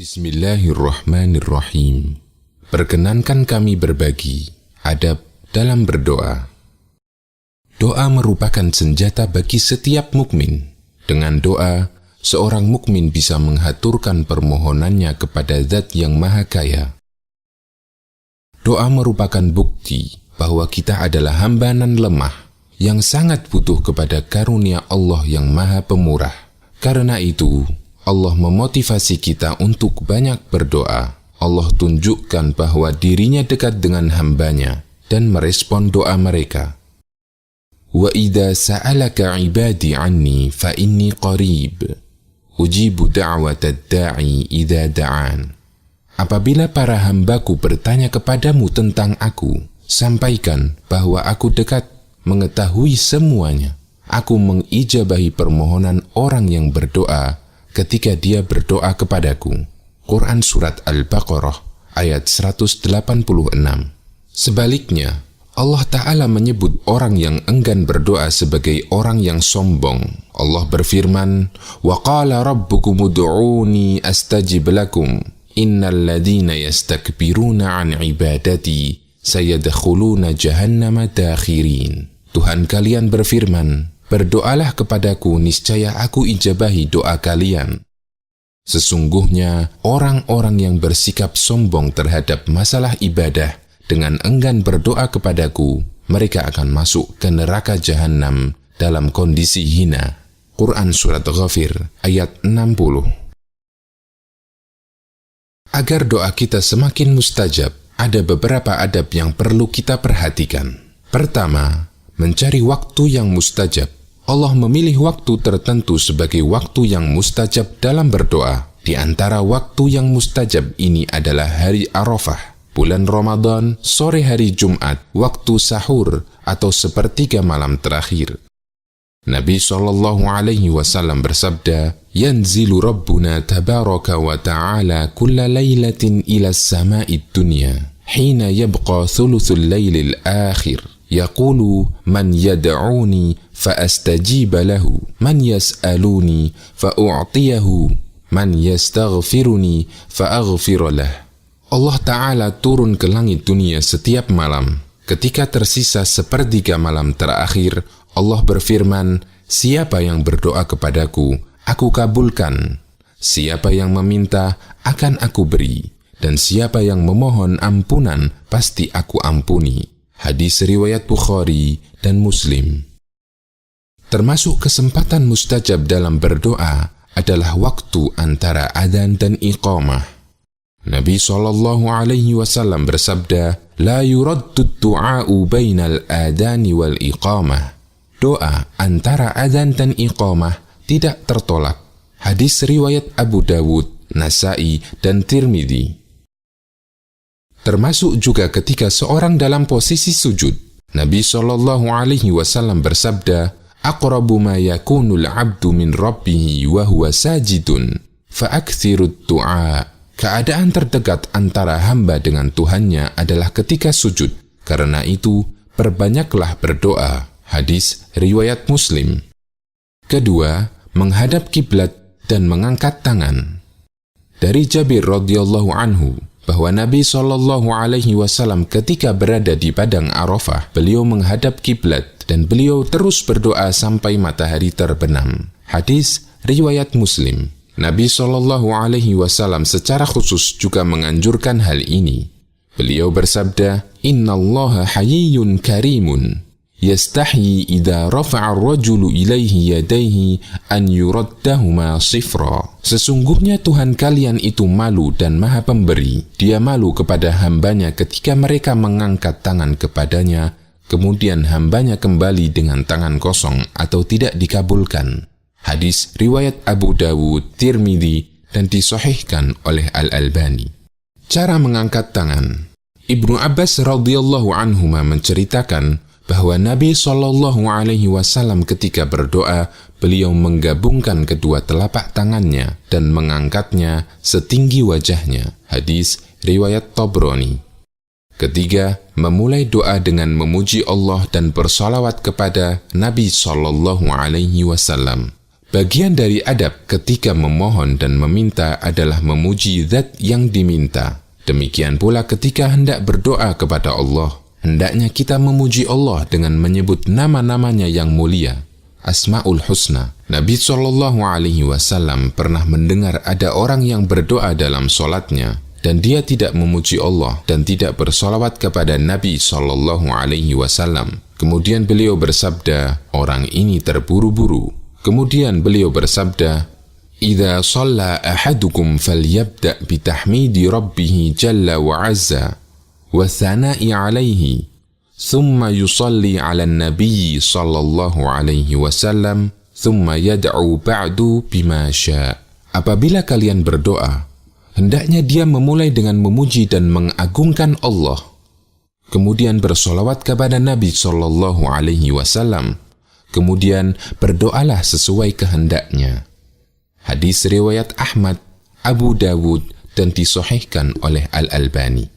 Bismillahirrahmanirrahim. Perkenankan kami berbagi adab dalam berdoa. Doa merupakan senjata bagi setiap mukmin. Dengan doa, seorang mukmin bisa menghaturkan permohonannya kepada Zat yang Maha Kaya. Doa merupakan bukti bahwa kita adalah hamba nan lemah yang sangat butuh kepada karunia Allah yang Maha Pemurah. Karena itu, Allah memotivasi kita untuk banyak berdoa. Allah tunjukkan bahwa dirinya dekat dengan hambanya dan merespon doa mereka. Wa idza sa'alaka 'ibadi 'anni fa inni qarib. Ujibu da'watad da'i idza da'an. Apabila para hambaku bertanya kepadamu tentang aku, sampaikan bahwa aku dekat, mengetahui semuanya. Aku mengijabahi permohonan orang yang berdoa ketika dia berdoa kepadaku. Quran Surat Al-Baqarah ayat 186. Sebaliknya, Allah Ta'ala menyebut orang yang enggan berdoa sebagai orang yang sombong. Allah berfirman, "Wa qala rabbukum ud'uni astajib lakum, innal ladhina yastakbiruna an ibadati sayadkhuluna jahannama dakhirin." Tuhan kalian berfirman, "Berdoalah kepadaku, niscaya aku ijabahi doa kalian." Sesungguhnya, orang-orang yang bersikap sombong terhadap masalah ibadah dengan enggan berdoa kepadaku, mereka akan masuk ke neraka jahanam dalam kondisi hina. Quran Surat Ghafir ayat 60. Agar doa kita semakin mustajab, ada beberapa adab yang perlu kita perhatikan. Pertama, mencari waktu yang mustajab. Allah memilih waktu tertentu sebagai waktu yang mustajab dalam berdoa. Di antara waktu yang mustajab ini adalah hari Arafah, bulan Ramadan, sore hari Jumat, waktu sahur, atau sepertiga malam terakhir. Nabi SAW bersabda, "Yanzilu Rabbuna tabaraka wa ta'ala kulla laylatin ila sama'id dunya, hina yabqa thuluthul laylil akhir. Yaqulu man yad'uni fa'astajiba lahu, man yas'aluni fa'u'tiyahu, man yastaghfiruni fa'aghfir lah." Allah Ta'ala turun ke langit dunia setiap malam. Ketika tersisa sepertiga malam terakhir, Allah berfirman, "Siapa yang berdoa kepadaku, aku kabulkan. Siapa yang meminta, akan aku beri. Dan siapa yang memohon ampunan, pasti aku ampuni." Hadis riwayat Bukhari dan Muslim. Termasuk kesempatan mustajab dalam berdoa adalah waktu antara adzan dan iqamah. Nabi SAW bersabda, "La yuraddu du'a'u bainal adani wal iqamah." Doa antara adzan dan iqamah tidak tertolak. Hadis riwayat Abu Dawud, Nasai, dan Tirmidzi. Termasuk juga ketika seorang dalam posisi sujud. Nabi SAW bersabda, "Aqrabu ma yakunul 'abdu min rabbih wa huwa sajidun, fa'aktsirud du'a." Keadaan terdekat antara hamba dengan Tuhannya adalah ketika sujud. Karena itu, perbanyaklah berdoa. Hadis riwayat Muslim. Kedua, menghadap kiblat dan mengangkat tangan. Dari Jabir radhiyallahu anhu bahwa Nabi SAW ketika berada di padang Arafah, beliau menghadap kiblat dan beliau terus berdoa sampai matahari terbenam. Hadis riwayat Muslim. Nabi SAW secara khusus juga menganjurkan hal ini. Beliau bersabda, "Innallaha hayyun karimun, yastahyi idza rafa'a ar-rajulu ilaihi yadayhi an yuraddahuma sifra." Sesungguhnya Tuhan kalian itu malu dan Maha Pemberi. Dia malu kepada hambanya ketika mereka mengangkat tangan kepadanya, kemudian hambanya kembali dengan tangan kosong atau tidak dikabulkan. Hadis riwayat Abu Dawud, Tirmidzi, dan disahihkan oleh Al-Albani. Cara mengangkat tangan. Ibnu Abbas radhiyallahu anhuma menceritakan bahwa Nabi SAW ketika berdoa, beliau menggabungkan kedua telapak tangannya dan mengangkatnya setinggi wajahnya. Hadis riwayat Tabrani. Ketiga, memulai doa dengan memuji Allah dan bersalawat kepada Nabi SAW. Bagian dari adab ketika memohon dan meminta adalah memuji zat yang diminta. Demikian pula ketika hendak berdoa kepada Allah, hendaknya kita memuji Allah dengan menyebut nama-namanya yang mulia, Asma'ul Husna. Nabi SAW pernah mendengar ada orang yang berdoa dalam solatnya, dan dia tidak memuji Allah dan tidak bersolawat kepada Nabi SAW. Kemudian beliau bersabda, orang ini terburu-buru. Kemudian beliau bersabda, "Idza shalla ahadukum falyabda' bitahmidi rabbih jalla wa 'azza wa thana'i 'alaihi, thumma yusalli 'alan nabiy sallallahu alaihi wasallam, thumma yad'u ba'du bima syaa." Apabila kalian berdoa, hendaknya dia memulai dengan memuji dan mengagungkan Allah, kemudian bersolawat kepada Nabi sallallahu alaihi wasallam, kemudian berdoalah sesuai kehendaknya. Hadis riwayat Ahmad, Abu Dawud, dan disahihkan oleh Al-Albani.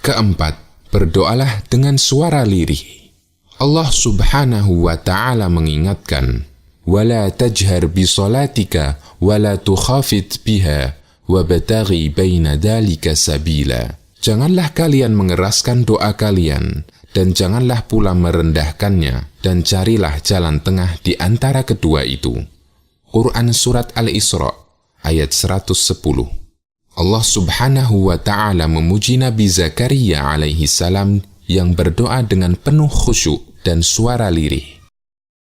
Keempat, berdoalah dengan suara lirih. Allah Subhanahu wa ta'ala mengingatkan, "Wala tajhar bi salatika wala tukhafit biha wabtaghi baina dzalika sabila." Janganlah kalian mengeraskan doa kalian, dan janganlah pula merendahkannya, dan carilah jalan tengah di antara kedua itu. Quran Surat Al-Isra, ayat 110. Allah Subhanahu wa ta'ala memuji Nabi Zakaria alaihi salam yang berdoa dengan penuh khusyuk dan suara lirih.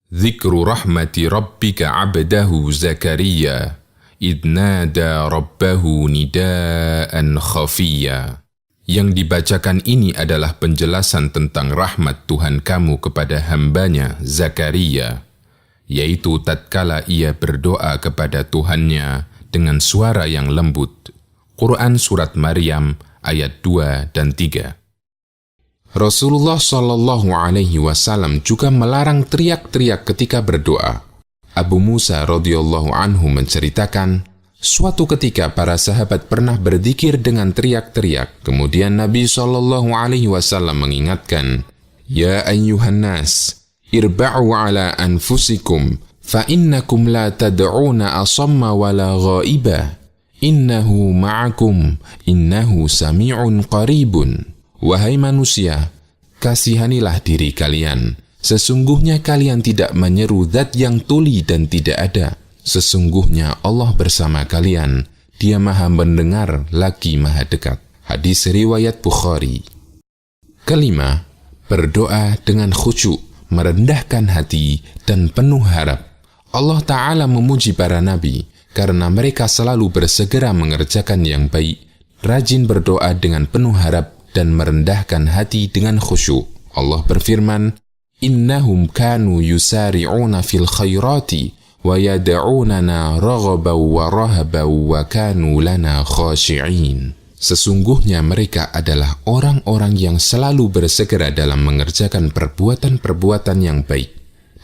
Dzikru rahmati rabbika 'abdahu Zakaria, idh nada rabbahu nidaan khafiyya. Yang dibacakan ini adalah penjelasan tentang rahmat Tuhan kamu kepada hambanya Zakaria, yaitu tatkala ia berdoa kepada Tuhannya dengan suara yang lembut. Quran Surat Maryam ayat 2 dan 3. Rasulullah SAW juga melarang teriak-teriak ketika berdoa. Abu Musa radhiyallahu anhu menceritakan, suatu ketika para sahabat pernah berzikir dengan teriak-teriak. Kemudian Nabi SAW mengingatkan, "Ya ayyuhan nas, irba'u ala anfusikum, fa innakum la tad'una asamma wala ghaiba, innahu ma'akum, innahu sami'un qaribun." Wahai manusia, kasihanilah diri kalian. Sesungguhnya kalian tidak menyeru zat yang tuli dan tidak ada. Sesungguhnya Allah bersama kalian, Dia Maha mendengar lagi Maha dekat. Hadis riwayat Bukhari. Kelima, berdoa dengan khusyuk, merendahkan hati, dan penuh harap. Allah Ta'ala memuji para nabi karena mereka selalu bersegera mengerjakan yang baik, rajin berdoa dengan penuh harap, dan merendahkan hati dengan khusyuk. Allah berfirman, "Innahum kanu yusari'una fil khairati wa yad'unana raghaban wa rahaban wa kanu lana khashi'in." Sesungguhnya mereka adalah orang-orang yang selalu bersegera dalam mengerjakan perbuatan-perbuatan yang baik,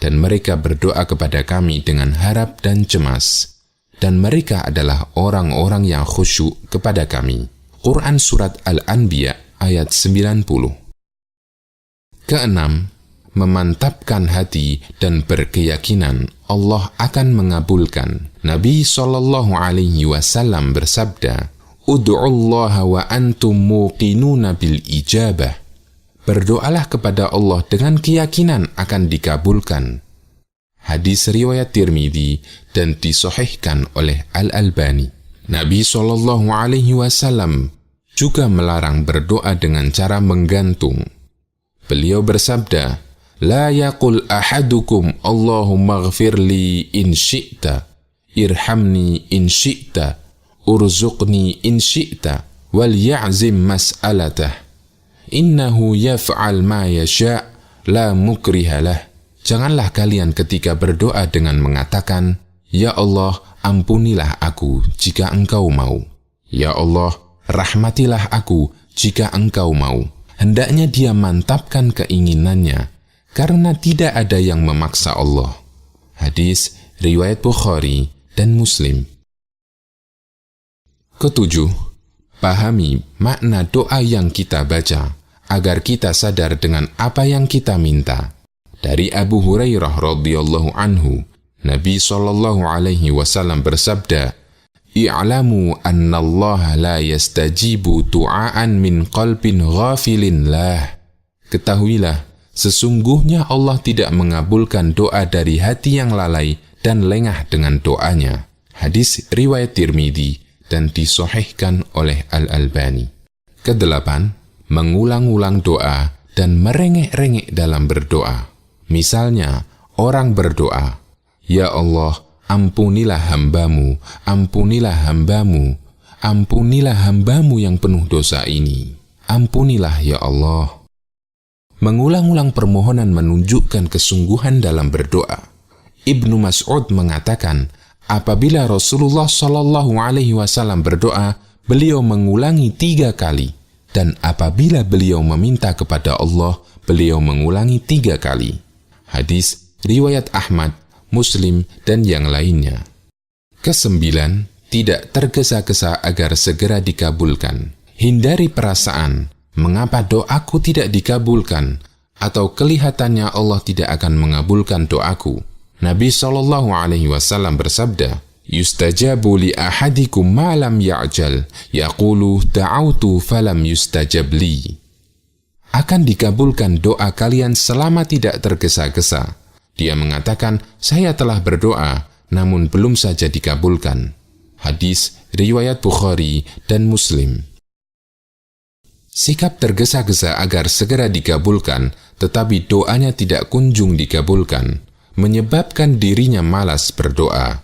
dan mereka berdoa kepada kami dengan harap dan cemas, dan mereka adalah orang-orang yang khusyuk kepada kami. Quran Surat Al-Anbiya ayat 90. Keenam, memantapkan hati dan berkeyakinan Allah akan mengabulkan. Nabi SAW bersabda, "Ud'ullaha wa antum muqinuna bil ijabah." Berdoalah kepada Allah dengan keyakinan akan dikabulkan. Hadis riwayat Tirmidzi dan disahihkan oleh Al-Albani. Nabi SAW juga melarang berdoa dengan cara menggantung. Beliau bersabda, "La yaqul ahadukum Allahumma ghfirli in syi'ta, irhamni in syi'ta, urzuqni in syi'ta, wal ya'zim mas'alatah. Innahu yaf'al ma yasha' la mukriha lah." Janganlah kalian ketika berdoa dengan mengatakan, "Ya Allah, ampunilah aku jika Engkau mau. Ya Allah, rahmatilah aku jika Engkau mau." Hendaknya dia mantapkan keinginannya, karena tidak ada yang memaksa Allah. Hadis riwayat Bukhari dan Muslim. Ketujuh, pahami makna doa yang kita baca, agar kita sadar dengan apa yang kita minta. Dari Abu Hurairah radhiyallahu anhu, Nabi SAW bersabda, "I'lamu anna Allah la yastajibu du'aan min qalbin ghafilin lah." Ketahuilah, sesungguhnya Allah tidak mengabulkan doa dari hati yang lalai dan lengah dengan doanya. Hadis riwayat Tirmidzi dan disahihkan oleh Al-Albani. Kedelapan, mengulang-ulang doa dan merengek-rengek dalam berdoa. Misalnya, orang berdoa, "Ya Allah, ampunilah hambamu, ampunilah hambamu, ampunilah hambamu yang penuh dosa ini. Ampunilah ya Allah." Mengulang-ulang permohonan menunjukkan kesungguhan dalam berdoa. Ibnu Mas'ud mengatakan, apabila Rasulullah SAW berdoa, beliau mengulangi 3 kali. Dan apabila beliau meminta kepada Allah, beliau mengulangi 3 kali. Hadis riwayat Ahmad, Muslim, dan yang lainnya. Kesembilan, tidak tergesa-gesa agar segera dikabulkan. Hindari perasaan, mengapa doaku tidak dikabulkan, atau kelihatannya Allah tidak akan mengabulkan doaku. Nabi SAW bersabda, "Yustajabu li ahadikum ma lam ya'jal, yaqulu da'autu falam yustajab li." Akan dikabulkan doa kalian selama tidak tergesa-gesa. Dia mengatakan, "Saya telah berdoa, namun belum saja dikabulkan." Hadis riwayat Bukhari dan Muslim. Sikap tergesa-gesa agar segera dikabulkan, tetapi doanya tidak kunjung dikabulkan, menyebabkan dirinya malas berdoa.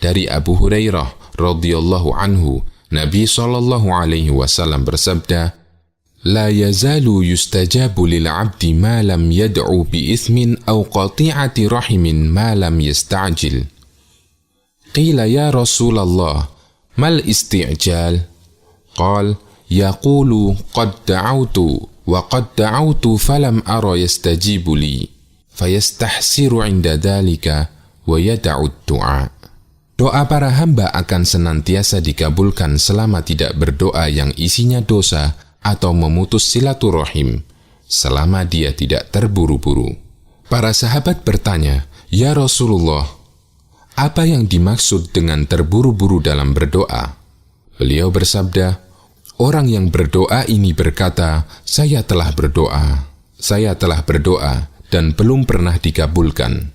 Dari Abu Hurairah radhiyallahu anhu, Nabi SAW bersabda, "La yazalu yustajabu lil 'abdi ma lam yad'u bi ithmin aw qati'ati rahimin ma lam yasta'jil." Qila ya Rasulullah, mal isti'jal? Qal, yaqulu qad da'autu wa qad da'autu falam ara yastajibu li, fayastahsiru 'inda dhalika wa yad'u ad-du'a. Doa para hamba akan senantiasa dikabulkan selama tidak berdoa yang isinya dosa atau memutus silaturahim, selama dia tidak terburu-buru. Para sahabat bertanya, "Ya Rasulullah, apa yang dimaksud dengan terburu-buru dalam berdoa?" Beliau bersabda, "Orang yang berdoa ini berkata, 'Saya telah berdoa, dan belum pernah dikabulkan.'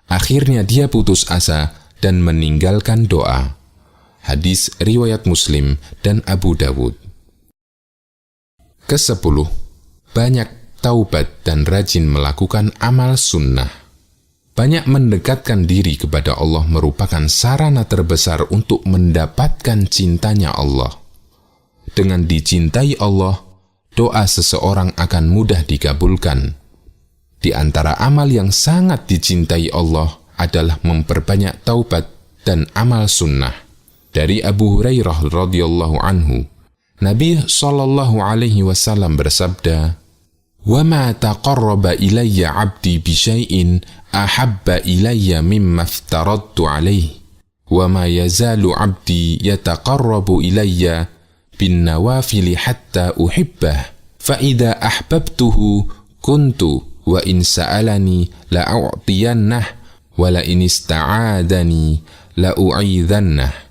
Akhirnya dia putus asa dan meninggalkan doa." Hadis riwayat Muslim dan Abu Dawud. Kesepuluh, banyak taubat dan rajin melakukan amal sunnah. Banyak mendekatkan diri kepada Allah merupakan sarana terbesar untuk mendapatkan cintanya Allah. Dengan dicintai Allah, doa seseorang akan mudah dikabulkan. Di antara amal yang sangat dicintai Allah adalah memperbanyak taubat dan amal sunnah. Dari Abu Hurairah radhiyallahu anhu, Nabi SAW bersabda, "Wa ma taqarraba ilayya 'abdi bi syai'in ahabba ilayya mimma aftaradtu 'alaihi, wa ma yazalu 'abdi yataqarrabu ilayya bin nawafili hatta uhibbah, fa idza ahbabtuhu kuntu wa in sa'alani la a'tiyannah wa la in ista'adani la u'idhannah."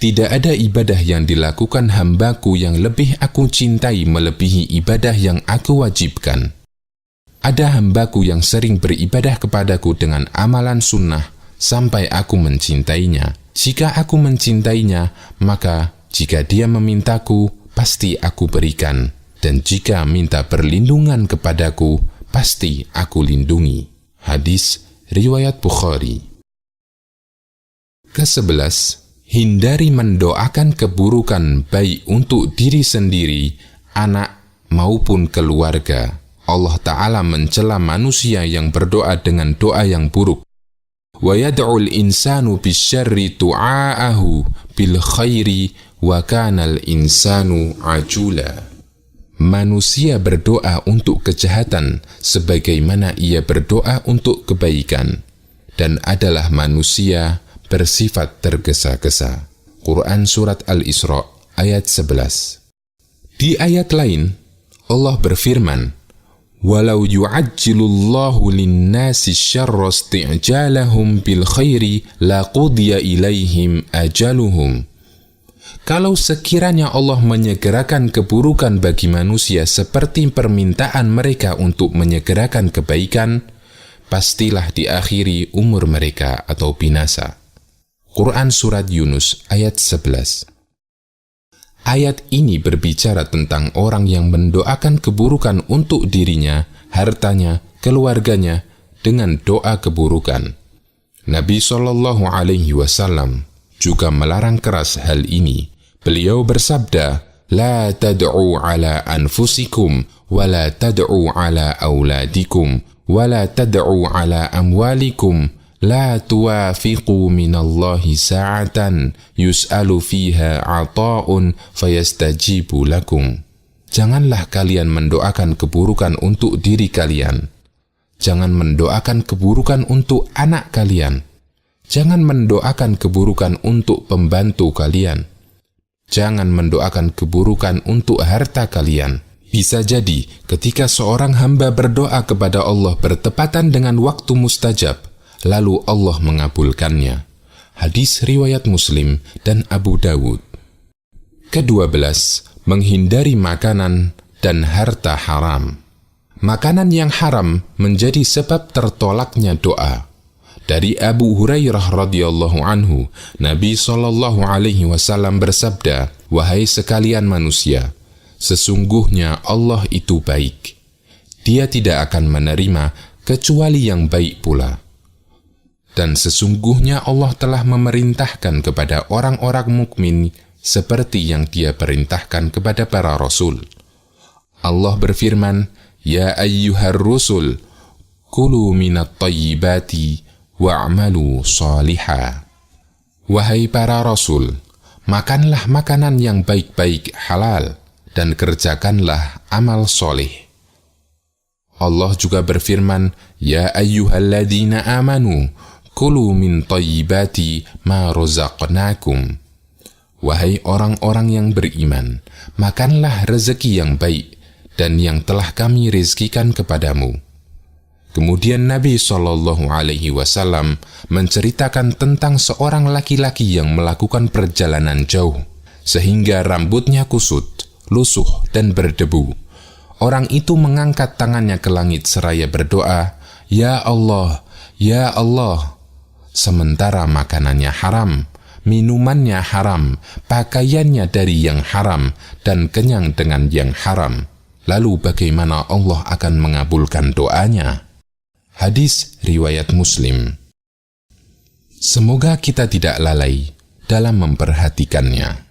Tidak ada ibadah yang dilakukan hambaku yang lebih aku cintai melebihi ibadah yang aku wajibkan. Ada hambaku yang sering beribadah kepadaku dengan amalan sunnah sampai aku mencintainya. Jika aku mencintainya, maka jika dia memintaku, pasti aku berikan. Dan jika minta perlindungan kepadaku, pasti aku lindungi. Hadis riwayat Bukhari. Ke-11, hindari mendoakan keburukan baik untuk diri sendiri, anak maupun keluarga. Allah Ta'ala mencela manusia yang berdoa dengan doa yang buruk. Wa yad'ul insanu bisyarri du'aahu bil khairi wa kanal insanu ajula. Manusia berdoa untuk kejahatan sebagaimana ia berdoa untuk kebaikan, dan adalah manusia bersifat tergesa-gesa. Quran Surat Al-Isra ayat 11. Di ayat lain, Allah berfirman, Walau yu'ajjilullahu linnasi syarra isti'jalahum bil khairi laqudiya ilaihim ajaluhum. Kalau sekiranya Allah menyegerakan keburukan bagi manusia seperti permintaan mereka untuk menyegerakan kebaikan, pastilah diakhiri umur mereka atau binasa. Quran Surat Yunus ayat 11. Ayat ini berbicara tentang orang yang mendoakan keburukan untuk dirinya, hartanya, keluarganya dengan doa keburukan. Nabi SAW juga melarang keras hal ini. Beliau bersabda, "La tad'u ala anfusikum, wa la tad'u ala auladikum, wa la tad'u ala amwalikum, la tuwafiqu minallahi sa'atan yus'alu fiha ata'un fayastajibu lakum." Janganlah kalian mendoakan keburukan untuk diri kalian. Jangan mendoakan keburukan untuk anak kalian. Jangan mendoakan keburukan untuk pembantu kalian. Jangan mendoakan keburukan untuk harta kalian. Bisa jadi ketika seorang hamba berdoa kepada Allah bertepatan dengan waktu mustajab, lalu Allah mengabulkannya. Hadis riwayat Muslim dan Abu Dawud. Ke-12, menghindari makanan dan harta haram. Makanan yang haram menjadi sebab tertolaknya doa. Dari Abu Hurairah radhiyallahu anhu, Nabi SAW bersabda, "Wahai sekalian manusia, sesungguhnya Allah itu baik. Dia tidak akan menerima kecuali yang baik pula. Dan sesungguhnya Allah telah memerintahkan kepada orang-orang mukmin seperti yang Dia perintahkan kepada para rasul. Allah berfirman, Ya ayyuhar rusul, kulu minat tayyibati wa'amalu salihah. Wahai para rasul, makanlah makanan yang baik-baik halal dan kerjakanlah amal soleh. Allah juga berfirman, Ya ayyuhalladzina amanu, kulu min tayyibati ma razaqnakum. Wahai orang-orang yang beriman, makanlah rezeki yang baik dan yang telah kami rizkikan kepadamu. Kemudian Nabi SAW menceritakan tentang seorang laki-laki yang melakukan perjalanan jauh, sehingga rambutnya kusut, lusuh, dan berdebu. Orang itu mengangkat tangannya ke langit seraya berdoa, Ya Allah, Ya Allah. Sementara makanannya haram, minumannya haram, pakaiannya dari yang haram, dan kenyang dengan yang haram. Lalu bagaimana Allah akan mengabulkan doanya? Hadis riwayat Muslim. Semoga kita tidak lalai dalam memperhatikannya.